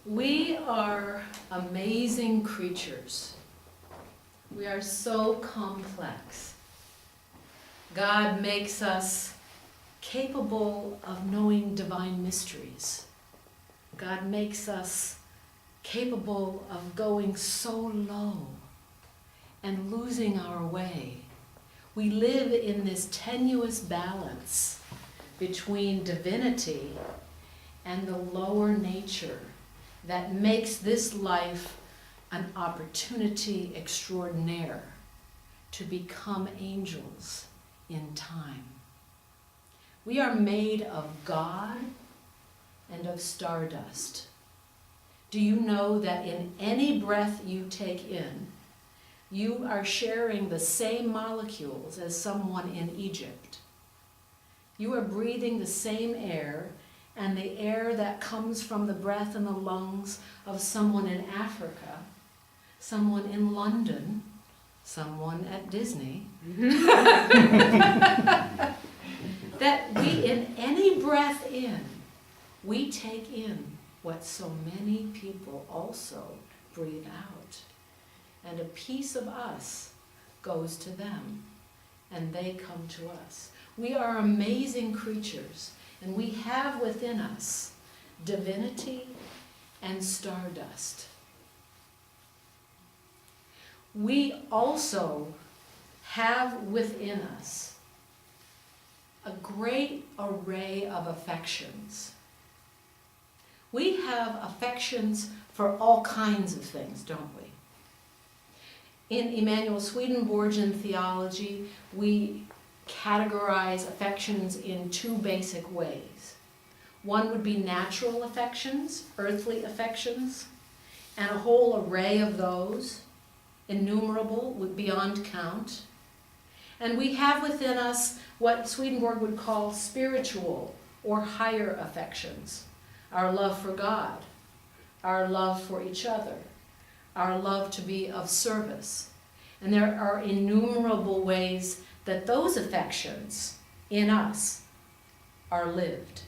We are amazing creatures. We are so complex. God makes us capable of knowing divine mysteries. God makes us capable of going so low and losing our way. We live in this tenuous balance between divinity and the lower nature that makes this life an opportunity extraordinaire to become angels in time. We are made of God and of stardust. Do you know that in any breath you take in, you are sharing the same molecules as someone in Egypt? You are breathing the same air, and the air that comes from the breath and the lungs of someone in Africa, someone in London, someone at Disney, that we, in any breath in, we take in what so many people also breathe out. And a piece of us goes to them, and they come to us. We are amazing creatures, and we have within us divinity and stardust. We also have within us a great array of affections. We have affections for all kinds of things, don't we? In Emanuel Swedenborgian theology, we categorize affections in two basic ways. One would be natural affections, earthly affections, and a whole array of those, innumerable, beyond count. And we have within us what Swedenborg would call spiritual or higher affections. Our love for God, our love for each other, our love to be of service. And there are innumerable ways that those affections in us are lived.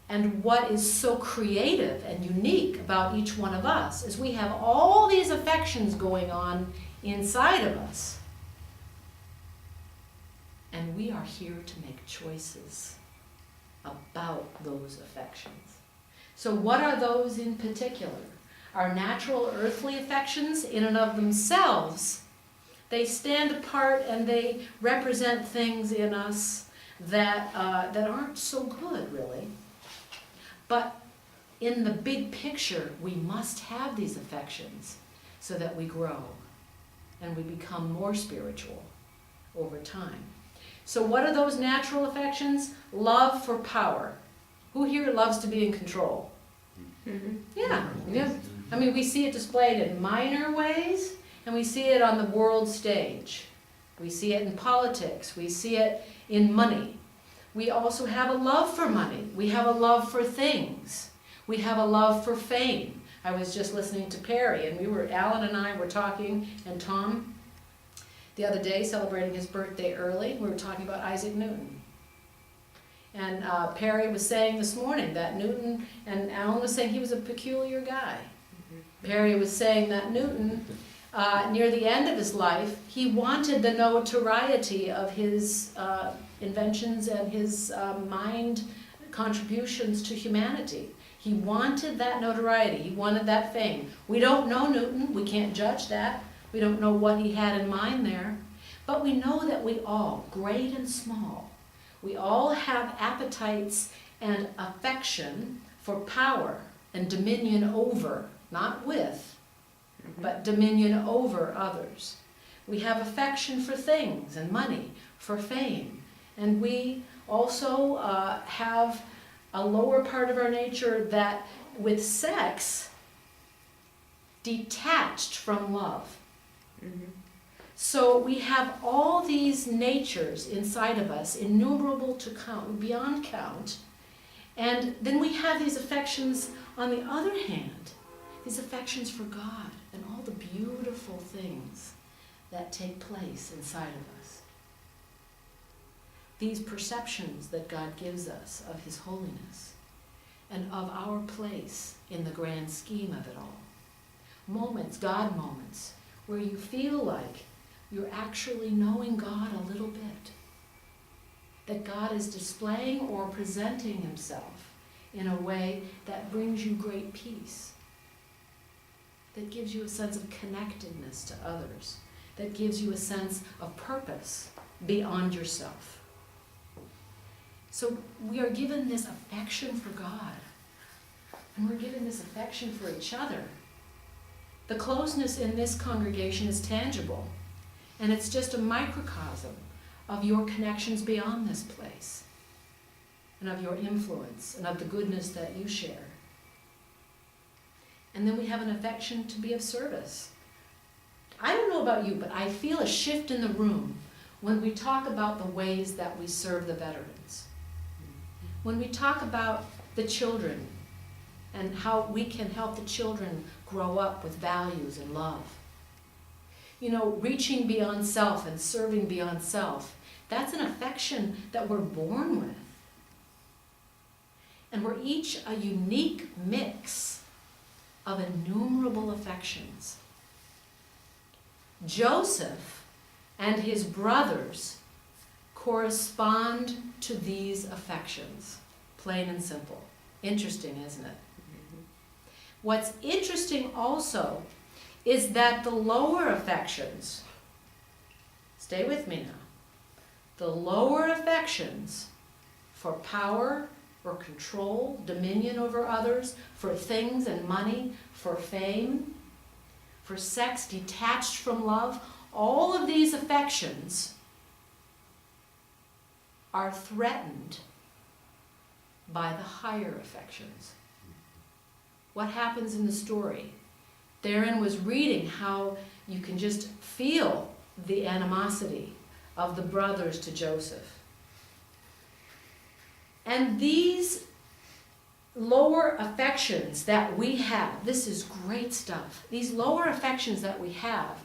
And what is so creative and unique about each one of us is we have all these affections going on inside of us. And we are here to make choices about those affections. So what are those in particular? Our natural earthly affections in and of themselves, they stand apart and they represent things in us that aren't so good, really. But in the big picture, we must have these affections so that we grow and we become more spiritual over time. So what are those natural affections? Love for power. Who here loves to be in control? Mm-hmm. Yeah. I mean, we see it displayed in minor ways, and we see it on the world stage. We see it in politics. We see it in money. We also have a love for money. We have a love for things. We have a love for fame. I was just listening to Perry, and Alan and I were talking, and Tom, the other day, celebrating his birthday early, we were talking about Isaac Newton. And Perry was saying this morning that Newton, and Alan was saying he was a peculiar guy. Mm-hmm. Perry was saying that Newton, near the end of his life, he wanted the notoriety of his inventions and his mind contributions to humanity. He wanted that notoriety. He wanted that fame. We don't know Newton. We can't judge that. We don't know what he had in mind there. But we know that we all, great and small, we all have appetites and affection for power and dominion over, not with, but dominion over others. We have affection for things and money, for fame. And we also have a lower part of our nature that, with sex, detached from love. Mm-hmm. So we have all these natures inside of us, innumerable to count, beyond count. And then we have these affections, on the other hand, these affections for God and all the beautiful things that take place inside of us. These perceptions that God gives us of His holiness. and of our place in the grand scheme of it all. Moments, God moments, where you feel like you're actually knowing God a little bit. That God is displaying or presenting himself in a way that brings you great peace. That gives you a sense of connectedness to others. That gives you a sense of purpose beyond yourself. So we are given this affection for God. And we're given this affection for each other. The closeness in this congregation is tangible. And it's just a microcosm of your connections beyond this place. And of your influence and of the goodness that you share. And then we have an affection to be of service. I don't know about you, but I feel a shift in the room when we talk about the ways that we serve the veterans. When we talk about the children and how we can help the children grow up with values and love. You know, reaching beyond self and serving beyond self, that's an affection that we're born with. And we're each a unique mix of innumerable affections. Joseph and his brothers correspond to these affections, plain and simple. Interesting, isn't it? What's interesting also is that the lower affections, stay with me now, the lower affections for power or control, dominion over others, for things and money, for fame, for sex detached from love, all of these affections are threatened by the higher affections. What happens in the story? Therein was reading how you can just feel the animosity of the brothers to Joseph. And these lower affections that we have, this is great stuff. These lower affections that we have,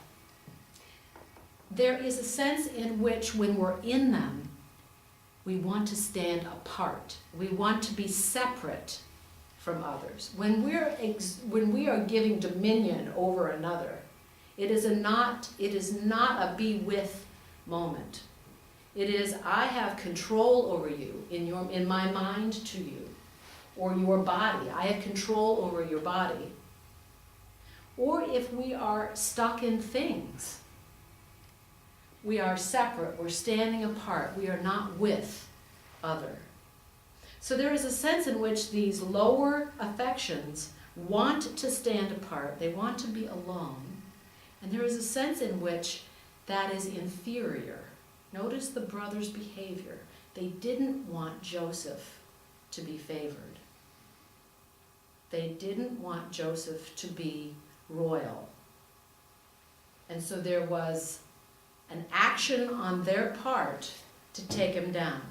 there is a sense in which when we're in them, we want to stand apart. We want to be separate from others. When we are giving dominion over another, it is not a be with moment. It is, I have control over you in my mind to you, or your body. I have control over your body. Or if we are stuck in things, we are separate, we're standing apart, we are not with other. So there is a sense in which these lower affections want to stand apart, they want to be alone, and there is a sense in which that is inferior. Notice the brothers' behavior. They didn't want Joseph to be favored. They didn't want Joseph to be royal. And so there was an action on their part to take him down.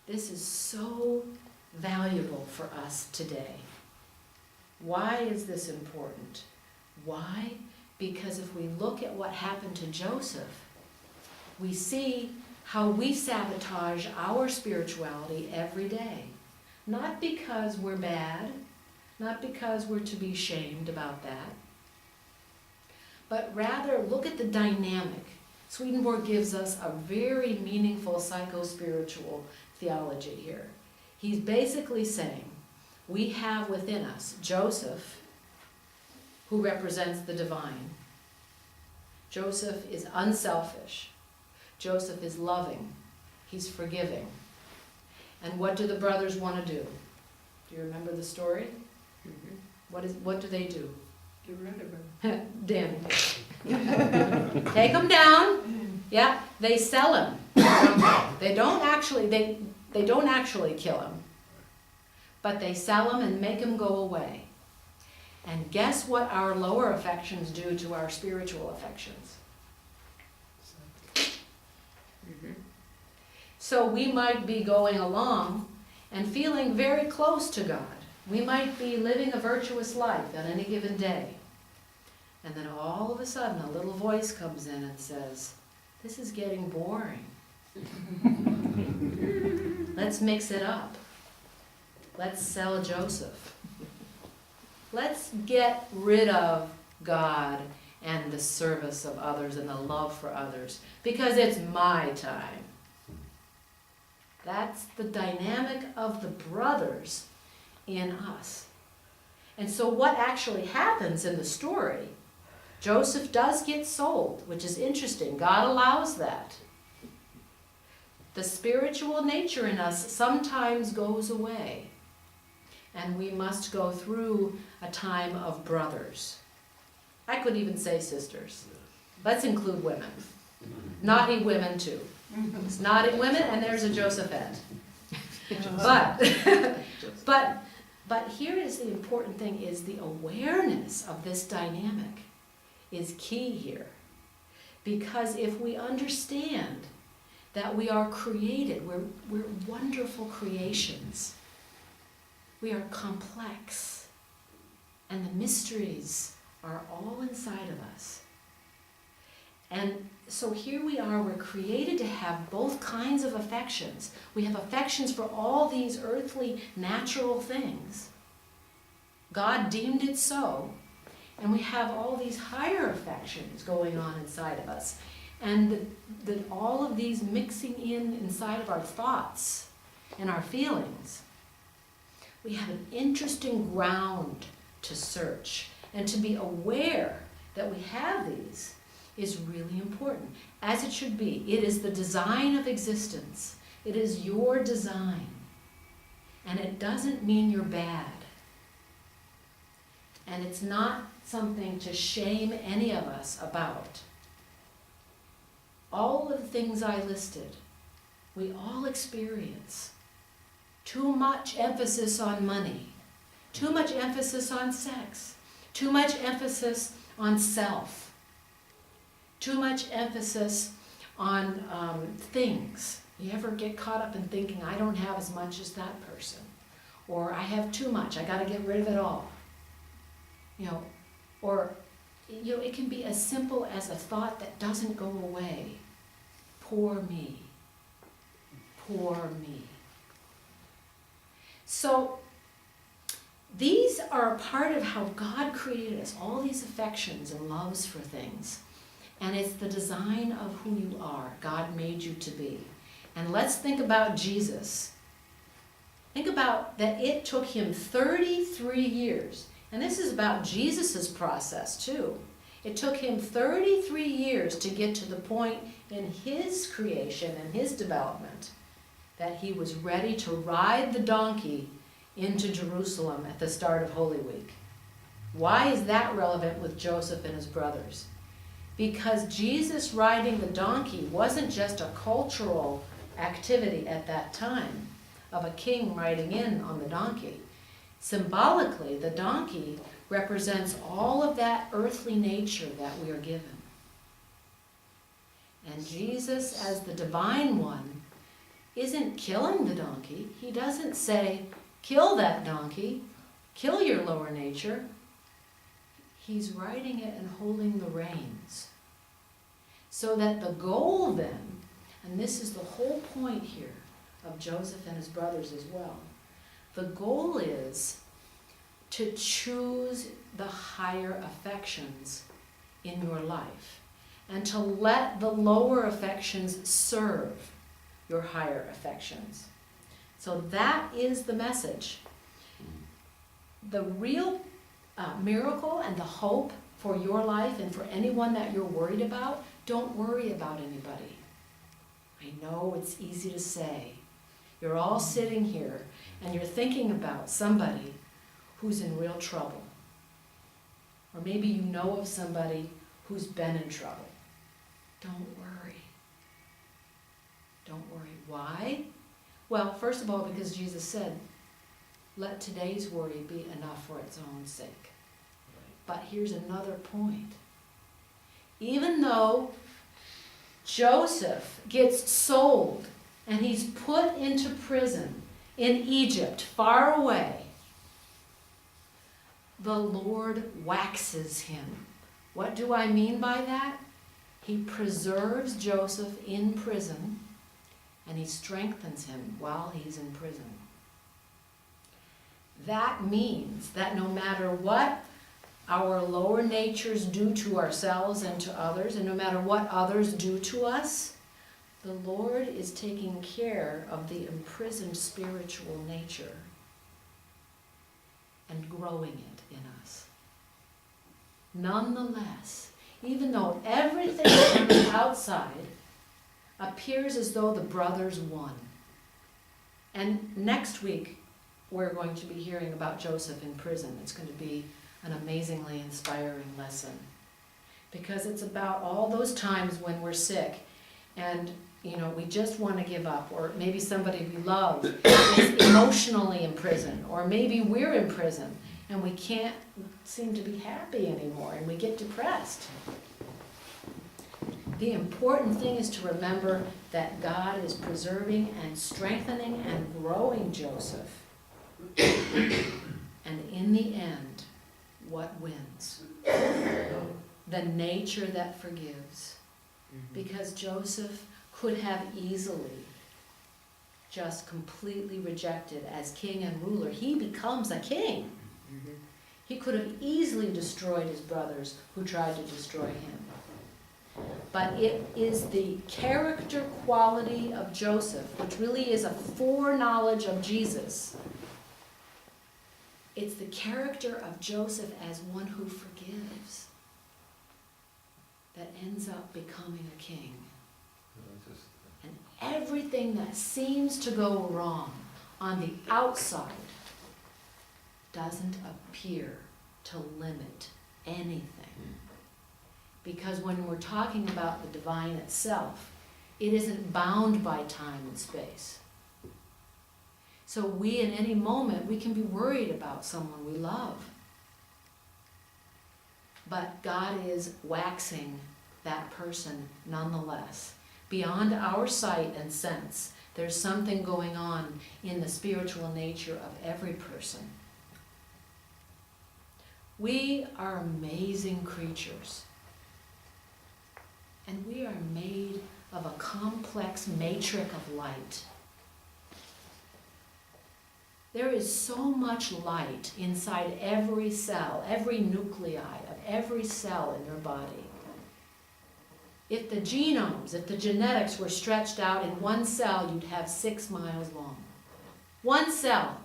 This is so valuable for us today. Why is this important? Why? Because if we look at what happened to Joseph, we see how we sabotage our spirituality every day. Not because we're bad, not because we're to be shamed about that, but rather look at the dynamic. Swedenborg gives us a very meaningful psycho-spiritual theology here. He's basically saying we have within us Joseph, who represents the divine. Joseph is unselfish. Joseph is loving. He's forgiving. And what do the brothers want to do? Do you remember the story? Mm-hmm. What do they do? Get rid of him. Danny. Take him down. Yeah, they sell him. They don't actually kill him. But they sell him and make him go away. And guess what our lower affections do to our spiritual affections? Mm-hmm. So we might be going along and feeling very close to God. We might be living a virtuous life on any given day. And then all of a sudden a little voice comes in and says, this is getting boring. Let's mix it up. Let's sell Joseph. Let's get rid of God and the service of others and the love for others, because it's my time. That's the dynamic of the brothers in us. And so what actually happens in the story, Joseph does get sold, which is interesting. God allows that. The spiritual nature in us sometimes goes away, and we must go through a time of brothers. I could even say sisters. Let's include women. Naughty women too. It's naughty women, and there's a Josephette. But here is the important thing, is the awareness of this dynamic is key here. Because if we understand that we are created, we're wonderful creations. We are complex, and the mysteries are all inside of us. And so here we are, we're created to have both kinds of affections. We have affections for all these earthly, natural things. God deemed it so. And we have all these higher affections going on inside of us. And that all of these mixing inside of our thoughts and our feelings. We have an interesting ground to search. And to be aware that we have these is really important, as it should be. It is the design of existence. It is your design. And it doesn't mean you're bad. And it's not something to shame any of us about. All of the things I listed, we all experience. Too much emphasis on money, too much emphasis on sex, too much emphasis on self, too much emphasis on things. You ever get caught up in thinking, I don't have as much as that person, or I have too much, I got to get rid of it all. It can be as simple as a thought that doesn't go away. Poor me. Poor me. So these are a part of how God created us, all these affections and loves for things. And it's the design of who you are. God made you to be. And let's think about Jesus. Think about that it took him 33 years. And this is about Jesus' process too. It took him 33 years to get to the point in his creation and his development that he was ready to ride the donkey into Jerusalem at the start of Holy Week. Why is that relevant with Joseph and his brothers? Because Jesus riding the donkey wasn't just a cultural activity at that time of a king riding in on the donkey. Symbolically, the donkey represents all of that earthly nature that we are given. And Jesus, as the divine one, isn't killing the donkey. He doesn't say, kill that donkey, kill your lower nature. He's riding it and holding the reins. So that the goal then, and this is the whole point here of Joseph and his brothers as well, the goal is to choose the higher affections in your life and to let the lower affections serve your higher affections. So that is the message. The real miracle and the hope for your life and for anyone that you're worried about, don't worry about anybody. I know it's easy to say. You're all sitting here and you're thinking about somebody who's in real trouble. Or maybe you know of somebody who's been in trouble. Don't worry. Don't worry. Why? Well, first of all, because Jesus said, let today's worry be enough for its own sake. But here's another point. Even though Joseph gets sold and he's put into prison in Egypt, far away, the Lord waxes him. What do I mean by that? He preserves Joseph in prison and he strengthens him while he's in prison. That means that no matter what our lower natures do to ourselves and to others, and no matter what others do to us, the Lord is taking care of the imprisoned spiritual nature and growing it in us. Nonetheless, even though everything on the outside appears as though the brothers won. And next week, we're going to be hearing about Joseph in prison. It's going to be an amazingly inspiring lesson, because it's about all those times when we're sick and we just want to give up, or maybe somebody we love is emotionally in prison, or maybe we're in prison and we can't seem to be happy anymore and we get depressed. The important thing is to remember that God is preserving and strengthening and growing Joseph. And in the end, what wins? The nature that forgives. Because Joseph could have easily just completely rejected as king and ruler. He becomes a king. He could have easily destroyed his brothers who tried to destroy him. But it is the character quality of Joseph, which really is a foreknowledge of Jesus. It's the character of Joseph as one who forgives that ends up becoming a king. And everything that seems to go wrong on the outside doesn't appear to limit anything. Because when we're talking about the divine itself, it isn't bound by time and space. So we, in any moment, we can be worried about someone we love. But God is waxing that person nonetheless. Beyond our sight and sense, there's something going on in the spiritual nature of every person. We are amazing creatures. And we are made of a complex matrix of light. There is so much light inside every cell, every nuclei of every cell in your body. If the genomes, if the genetics were stretched out in one cell, you'd have 6 miles long. One cell.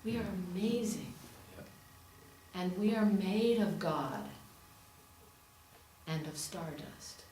We are amazing. And we are made of God and of stardust.